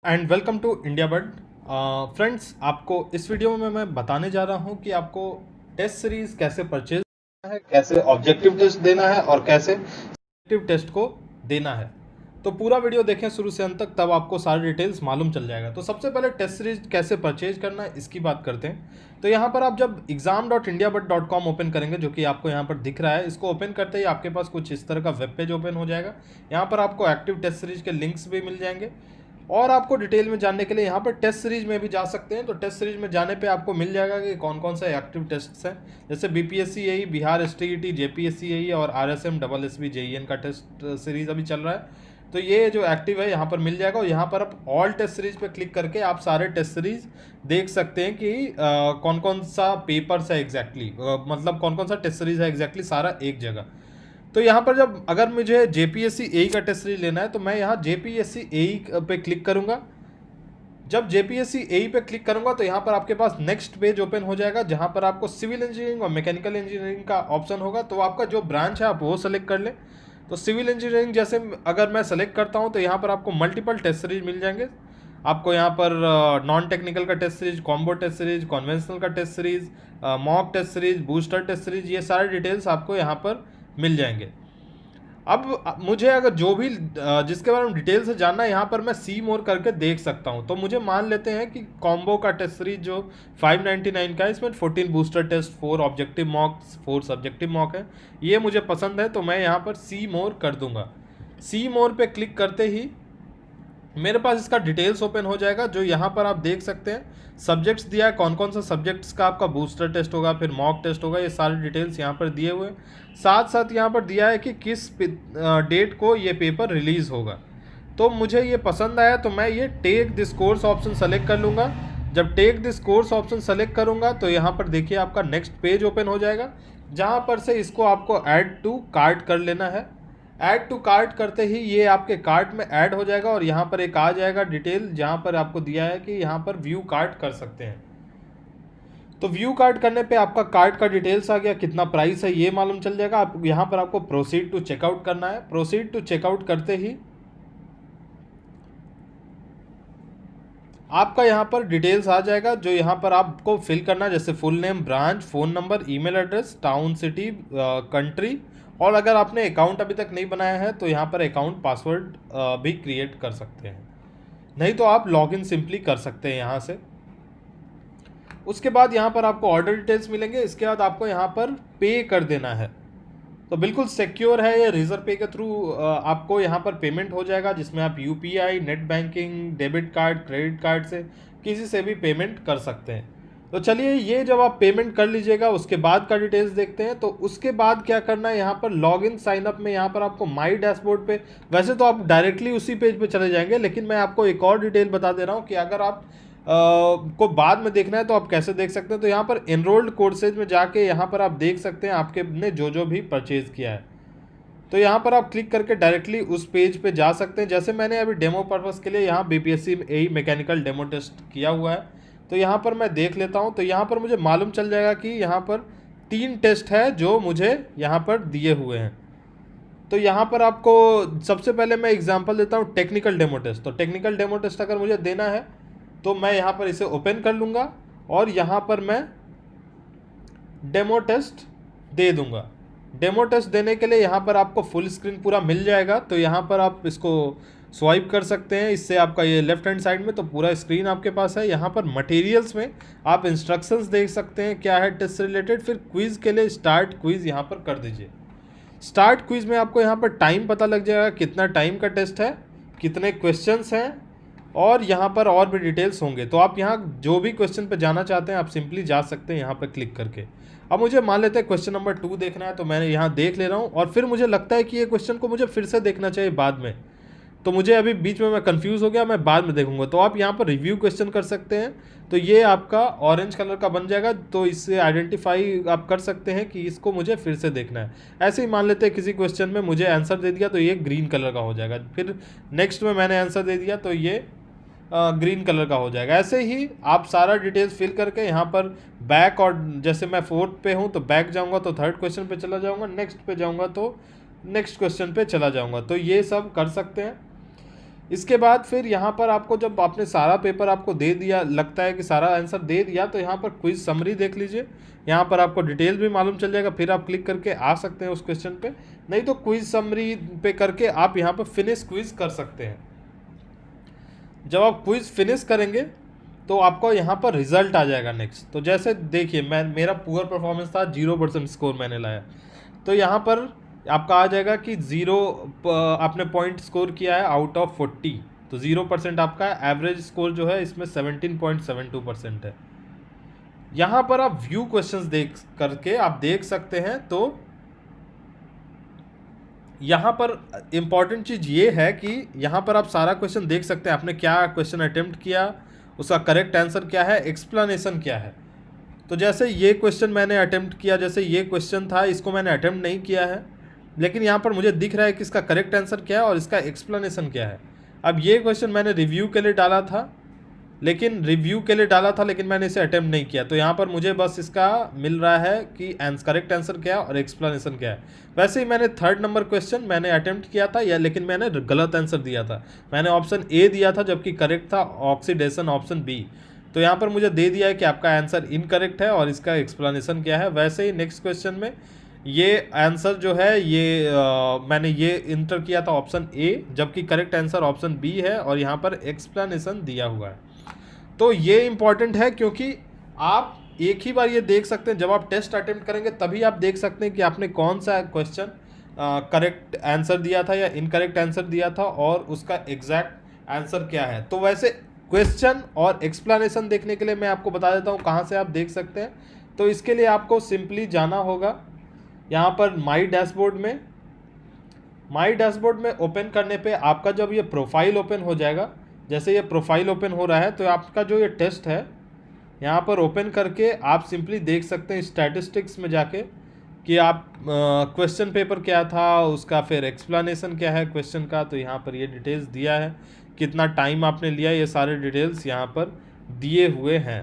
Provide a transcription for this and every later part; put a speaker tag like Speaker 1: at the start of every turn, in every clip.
Speaker 1: And welcome to India bird. Friends, आपको इस video में मैं बताने जा रहा हूं कि आपको टेस्ट सीरीज कैसे परचेज करना है, कैसे ऑब्जेक्टिव टेस्ट देना है और कैसे सब्जेक्टिव टेस्ट को देना है। तो पूरा वीडियो देखें शुरू से अंत तक, तब आपको सारी डिटेल्स मालूम चल जाएगा। तो सबसे पहले टेस्ट सीरीज कैसे परचेज करना है इसकी बात करते हैं। तो यहाँ पर आप जब exam.indiabud.com ओपन करेंगे, जो कि आपको यहाँ पर दिख रहा है, इसको ओपन करते ही आपके पास कुछ इस तरह का वेब पेज ओपन हो जाएगा। यहाँ पर आपको एक्टिव टेस्ट सीरीज के लिंक्स भी मिल जाएंगे और आपको डिटेल में जानने के लिए यहाँ पर टेस्ट सीरीज में भी जा सकते हैं। तो टेस्ट सीरीज में जाने पे आपको मिल जाएगा कि कौन कौन सा एक्टिव टेस्ट्स हैं, जैसे बीपीएससी यही, बिहार एसटीईटी, जेपीएससी यही और आरएसएम डबल एसबी जेईएन का टेस्ट सीरीज अभी चल रहा है। तो ये जो एक्टिव है यहाँ पर मिल जाएगा और यहाँ पर आप ऑल टेस्ट सीरीज पे क्लिक करके आप सारे टेस्ट सीरीज देख सकते हैं कि कौन कौन सा पेपर्स है एग्जैक्टली, मतलब कौन कौन सा टेस्ट सीरीज है एग्जैक्टली सारा एक जगह। तो यहाँ पर जब अगर मुझे जेपीएससी एई का टेस्ट सीरीज लेना है तो मैं यहाँ जेपीएससी एई पे क्लिक करूँगा। जब जेपीएससी एई पे क्लिक करूँगा तो यहाँ पर आपके पास नेक्स्ट पेज ओपन हो जाएगा, जहाँ पर आपको सिविल इंजीनियरिंग और मैकेनिकल इंजीनियरिंग का ऑप्शन होगा। तो आपका जो ब्रांच है आप वो सेलेक्ट कर लें। तो सिविल इंजीनियरिंग जैसे अगर मैं सेलेक्ट करता हूँ तो यहाँ पर आपको मल्टीपल टेस्ट सीरीज मिल जाएंगे। आपको यहाँ पर नॉन टेक्निकल का test series, combo test series, conventional का test series, mock test series, booster test series, ये सारे डिटेल्स आपको यहाँ पर मिल जाएंगे। अब मुझे अगर जो भी जिसके बारे में डिटेल से जानना है, यहाँ पर मैं सी मोर करके देख सकता हूँ। तो मुझे मान लेते हैं कि कॉम्बो का टेस्ट सीरीज जो 599 का है, इसमें 14 booster test, 4 objective mock, 4 subjective mock है, ये मुझे पसंद है। तो मैं यहाँ पर सी मोर कर दूंगा। सी मोर पे क्लिक करते ही मेरे पास इसका डिटेल्स ओपन हो जाएगा, जो यहाँ पर आप देख सकते हैं। सब्जेक्ट्स दिया है, कौन कौन सा सब्जेक्ट्स का आपका बूस्टर टेस्ट होगा, फिर मॉक टेस्ट होगा, ये सारे डिटेल्स यहाँ पर दिए हुए हैं। साथ साथ यहाँ पर दिया है कि किस डेट को ये पेपर रिलीज़ होगा। तो मुझे ये पसंद आया तो मैं ये take this course option select कर लूँगा। जब take this course option select करूँगा तो यहाँ पर देखिए आपका नेक्स्ट पेज ओपन हो जाएगा, जहाँ पर से इसको आपको ऐड टू कार्ट कर लेना है। ऐड टू कार्ट करते ही ये आपके कार्ट में ऐड हो जाएगा और यहाँ पर एक आ जाएगा डिटेल, जहाँ पर आपको दिया है कि यहाँ पर व्यू कार्ट कर सकते हैं। तो व्यू कार्ट करने पे आपका कार्ट का डिटेल्स आ गया, कितना प्राइस है ये मालूम चल जाएगा। आप यहाँ पर आपको प्रोसीड टू चेकआउट करना है। प्रोसीड टू चेकआउट करते ही आपका यहाँ पर डिटेल्स आ जाएगा, जो यहाँ पर आपको फिल करना है, जैसे full name, branch, phone number, email address, town, city, country, और अगर आपने अकाउंट अभी तक नहीं बनाया है तो यहाँ पर अकाउंट पासवर्ड भी क्रिएट कर सकते हैं, नहीं तो आप लॉगिन सिंपली कर सकते हैं यहाँ से। उसके बाद यहाँ पर आपको ऑर्डर डिटेल्स मिलेंगे। इसके बाद आपको यहाँ पर पे कर देना है। तो बिल्कुल सिक्योर है ये, रिजर्व पे के थ्रू आपको यहाँ पर पेमेंट हो जाएगा, जिसमें आप UPI, net banking, debit card, credit card से किसी से भी पेमेंट कर सकते हैं। तो चलिए, ये जब आप पेमेंट कर लीजिएगा उसके बाद का डिटेल्स देखते हैं। तो उसके बाद क्या करना है, यहाँ पर लॉगिन साइन अप में यहाँ पर आपको माई डैशबोर्ड पे, वैसे तो आप डायरेक्टली उसी पेज पे चले जाएंगे, लेकिन मैं आपको एक और डिटेल बता दे रहा हूँ कि अगर आप को बाद में देखना है तो आप कैसे देख सकते हैं। तो यहाँ पर एनरोल्ड कोर्सेज में जाके यहाँ पर आप देख सकते हैं आपके ने जो भी परचेज़ किया है। तो यहाँ पर आप क्लिक करके डायरेक्टली उस पेज पे जा सकते हैं। जैसे मैंने अभी डेमो पर्पज़ के लिए यहाँ बीपीएससी एई मैकेनिकल डेमो टेस्ट किया हुआ है, तो यहाँ पर मैं देख लेता हूँ। तो यहाँ पर मुझे मालूम चल जाएगा कि यहाँ पर 3 टेस्ट है जो मुझे यहाँ पर दिए हुए हैं। तो यहाँ पर आपको सबसे पहले मैं एग्जांपल देता हूँ टेक्निकल डेमो टेस्ट। तो टेक्निकल डेमो टेस्ट अगर मुझे देना है तो मैं यहाँ पर इसे ओपन कर लूँगा और यहाँ पर मैं डेमो टेस्ट दे दूँगा। डेमो टेस्ट देने के लिए यहाँ पर आपको फुल स्क्रीन पूरा मिल जाएगा। तो यहाँ पर आप इसको स्वाइप कर सकते हैं, इससे आपका ये लेफ्ट हैंड साइड में तो पूरा स्क्रीन आपके पास है। यहाँ पर मटेरियल्स में आप इंस्ट्रक्शंस देख सकते हैं क्या है टेस्ट से रिलेटेड। फिर क्विज़ के लिए स्टार्ट क्विज़ यहाँ पर कर दीजिए। स्टार्ट क्विज़ में आपको यहाँ पर टाइम पता लग जाएगा, कितना टाइम का टेस्ट है, कितने क्वेश्चंस हैं, और यहाँ पर और भी डिटेल्स होंगे। तो आप यहाँ जो भी क्वेश्चन पे जाना चाहते हैं आप सिंपली जा सकते हैं यहाँ पर क्लिक करके। अब मुझे मान लेते हैं क्वेश्चन नंबर 2 देखना है, तो मैंने यहाँ देख ले रहा हूँ और फिर मुझे लगता है कि ये क्वेश्चन को मुझे फिर से देखना चाहिए बाद में। तो मुझे अभी बीच में मैं कंफ्यूज हो गया, मैं बाद में देखूंगा। तो आप यहाँ पर रिव्यू क्वेश्चन कर सकते हैं। तो ये आपका ऑरेंज कलर का बन जाएगा, तो इससे आइडेंटिफाई आप कर सकते हैं कि इसको मुझे फिर से देखना है। ऐसे ही मान लेते हैं किसी क्वेश्चन में मुझे आंसर दे दिया तो ये ग्रीन कलर का हो जाएगा, फिर नेक्स्ट में मैंने आंसर दे दिया तो ये ग्रीन कलर का हो जाएगा। ऐसे ही आप सारा डिटेल्स फिल करके यहाँ पर बैक, और जैसे मैं 4th पे हूँ तो बैक जाऊँगा तो 3rd क्वेश्चन पे चला जाऊँगा, नेक्स्ट पे जाऊँगा तो नेक्स्ट क्वेश्चन पे चला जाऊँगा। तो ये सब कर सकते हैं। इसके बाद फिर यहाँ पर आपको जब आपने सारा पेपर आपको दे दिया, लगता है कि सारा आंसर दे दिया, तो यहाँ पर क्विज समरी देख लीजिए। यहाँ पर आपको डिटेल भी मालूम चल जाएगा, फिर आप क्लिक करके आ सकते हैं उस क्वेश्चन पे, नहीं तो क्विज समरी पे करके आप यहाँ पर फिनिश क्विज कर सकते हैं। जब आप क्विज फिनिश करेंगे तो आपको यहाँ पर रिजल्ट आ जाएगा नेक्स्ट। तो जैसे देखिए मेरा पुअर परफॉर्मेंस था, 0% स्कोर मैंने लाया, तो यहाँ पर आपका आ जाएगा कि 0 आपने पॉइंट स्कोर किया है आउट ऑफ 40, तो 0% आपका एवरेज स्कोर जो है इसमें 17.72% है। यहाँ पर आप व्यू क्वेश्चंस देख करके आप देख सकते हैं। तो यहाँ पर इम्पॉर्टेंट चीज़ ये है कि यहाँ पर आप सारा क्वेश्चन देख सकते हैं, आपने क्या क्वेश्चन अटेम्प्ट किया, उसका करेक्ट आंसर क्या है, एक्सप्लेनेशन क्या है। तो जैसे ये क्वेश्चन मैंने अटेम्प्ट किया, जैसे ये क्वेश्चन था, इसको मैंने अटेम्प्ट नहीं किया है, लेकिन यहाँ पर मुझे दिख रहा है कि इसका करेक्ट आंसर क्या है और इसका एक्सप्लेनेशन क्या है। अब ये क्वेश्चन मैंने रिव्यू के लिए डाला था, लेकिन मैंने इसे अटेम्प्ट नहीं किया, तो यहाँ पर मुझे बस इसका मिल रहा है कि करेक्ट आंसर क्या है और एक्सप्लेनेशन क्या है। वैसे ही मैंने 3rd नंबर क्वेश्चन मैंने अटेम्प्ट किया था लेकिन मैंने गलत आंसर दिया था, मैंने ऑप्शन ए दिया था जबकि करेक्ट था ऑक्सीडेशन ऑप्शन बी। तो यहाँ पर मुझे दे दिया है कि आपका आंसर इनकरेक्ट है और इसका एक्सप्लेनेशन क्या है। वैसे ही नेक्स्ट क्वेश्चन में ये आंसर जो है ये मैंने ये इंटर किया था ऑप्शन ए, जबकि करेक्ट आंसर ऑप्शन बी है और यहाँ पर एक्सप्लेनेशन दिया हुआ है। तो ये इंपॉर्टेंट है क्योंकि आप एक ही बार ये देख सकते हैं, जब आप टेस्ट अटेम्प्ट करेंगे तभी आप देख सकते हैं कि आपने कौन सा क्वेश्चन करेक्ट आंसर दिया था या इनकरेक्ट आंसर दिया था और उसका एग्जैक्ट आंसर क्या है। तो वैसे क्वेश्चन और एक्सप्लेनेशन देखने के लिए मैं आपको बता देता हूँ कहाँ से आप देख सकते हैं। तो इसके लिए आपको सिंपली जाना होगा यहाँ पर माई डैशबोर्ड में ओपन करने पे आपका जब ये प्रोफाइल ओपन हो जाएगा, जैसे ये प्रोफाइल ओपन हो रहा है तो आपका जो ये टेस्ट है यहाँ पर ओपन करके आप सिंपली देख सकते हैं स्टैटिस्टिक्स में जाके कि आप क्वेश्चन पेपर क्या था, उसका फिर एक्सप्लेनेशन क्या है क्वेश्चन का। तो यहाँ पर ये डिटेल्स दिया है, कितना टाइम आपने लिया, ये सारे डिटेल्स यहाँ पर दिए हुए हैं।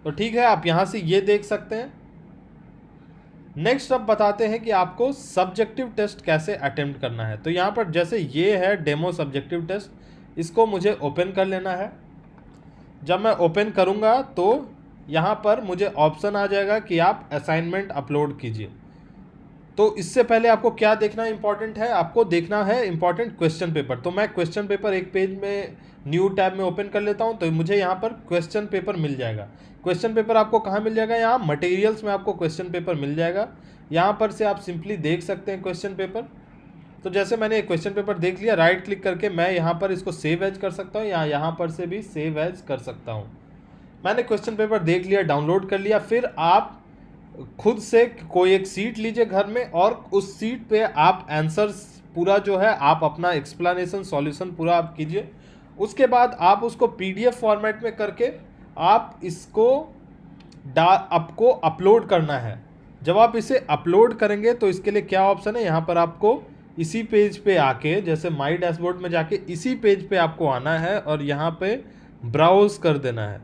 Speaker 1: तो ठीक है, आप यहाँ से ये देख सकते हैं। नेक्स्ट अब बताते हैं कि आपको सब्जेक्टिव टेस्ट कैसे अटेम्प्ट करना है। तो यहाँ पर जैसे ये है डेमो सब्जेक्टिव टेस्ट, इसको मुझे ओपन कर लेना है। जब मैं ओपन करूँगा तो यहाँ पर मुझे ऑप्शन आ जाएगा कि आप असाइनमेंट अपलोड कीजिए। तो इससे पहले आपको क्या देखना इंपॉर्टेंट है, आपको देखना है इंपॉर्टेंट क्वेश्चन पेपर। तो मैं क्वेश्चन पेपर एक पेज में न्यू टैब में ओपन कर लेता हूं, तो मुझे यहाँ पर क्वेश्चन पेपर मिल जाएगा। क्वेश्चन पेपर आपको कहाँ मिल जाएगा, यहाँ मटेरियल्स में आपको क्वेश्चन पेपर मिल जाएगा। यहाँ पर से आप सिंपली देख सकते हैं क्वेश्चन पेपर। तो जैसे मैंने एक क्वेश्चन पेपर देख लिया, राइट क्लिक करके मैं यहाँ पर इसको सेव एज कर सकता हूँ या यहाँ पर से भी सेव एज कर सकता हूँ। मैंने क्वेश्चन पेपर देख लिया, डाउनलोड कर लिया। फिर आप खुद से कोई एक सीट लीजिए घर में और उस सीट पे आप आंसर्स पूरा जो है आप अपना एक्सप्लेनेशन सॉल्यूशन पूरा आप कीजिए। उसके बाद आप उसको पीडीएफ फॉर्मेट में करके आप इसको आपको अपलोड करना है। जब आप इसे अपलोड करेंगे तो इसके लिए क्या ऑप्शन है, यहाँ पर आपको इसी पेज पे आके, जैसे माई डैशबोर्ड में जाके इसी पेज पे आपको आना है और यहाँ पे ब्राउज कर देना है।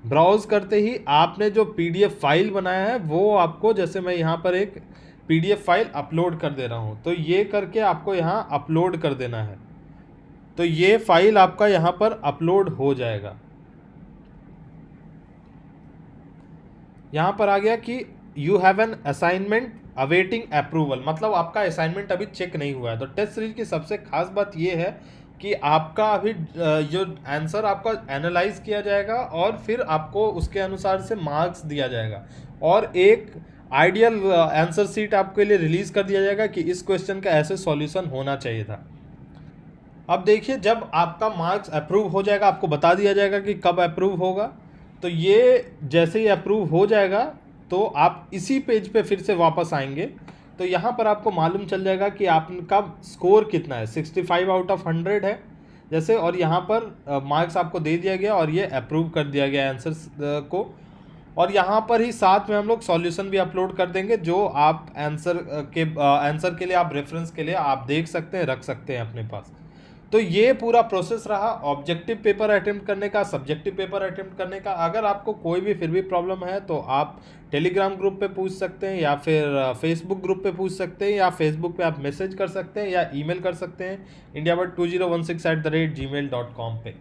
Speaker 1: ब्राउज करते ही आपने जो पीडीएफ फाइल बनाया है वो आपको, जैसे मैं यहाँ पर एक पीडीएफ फाइल अपलोड कर दे रहा हूँ, तो ये करके आपको यहाँ अपलोड कर देना है। तो ये फाइल आपका यहाँ पर अपलोड हो जाएगा। यहाँ पर आ गया कि you have an assignment awaiting approval, मतलब आपका असाइनमेंट अभी चेक नहीं हुआ है। तो टेस्ट सीरीज की सबसे खास बात ये है कि आपका अभी जो आंसर आपका एनालाइज किया जाएगा और फिर आपको उसके अनुसार से मार्क्स दिया जाएगा और एक आइडियल आंसर सीट आपके लिए रिलीज कर दिया जाएगा कि इस क्वेश्चन का ऐसे सॉल्यूशन होना चाहिए था। अब देखिए, जब आपका मार्क्स अप्रूव हो जाएगा आपको बता दिया जाएगा कि कब अप्रूव होगा। तो ये जैसे ही अप्रूव हो जाएगा तो आप इसी पेज पे फिर से वापस आएंगे, तो यहाँ पर आपको मालूम चल जाएगा कि आपका स्कोर कितना है। 65 आउट ऑफ 100 है जैसे, और यहाँ पर मार्क्स आपको दे दिया गया और ये अप्रूव कर दिया गया आंसर्स को। और यहाँ पर ही साथ में हम लोग सॉल्यूशन भी अपलोड कर देंगे जो आप आंसर के लिए आप रेफरेंस के लिए आप देख सकते हैं, रख सकते हैं अपने पास। तो ये पूरा प्रोसेस रहा ऑब्जेक्टिव पेपर अटेम्प्ट करने का, सब्जेक्टिव पेपर अटेम्प्ट करने का। अगर आपको कोई भी फिर भी प्रॉब्लम है तो आप टेलीग्राम ग्रुप पे पूछ सकते हैं, या फिर फेसबुक ग्रुप पे पूछ सकते हैं, या फेसबुक पे आप मैसेज कर सकते हैं, या ईमेल कर सकते हैं indiabud2016@gmail.com पे।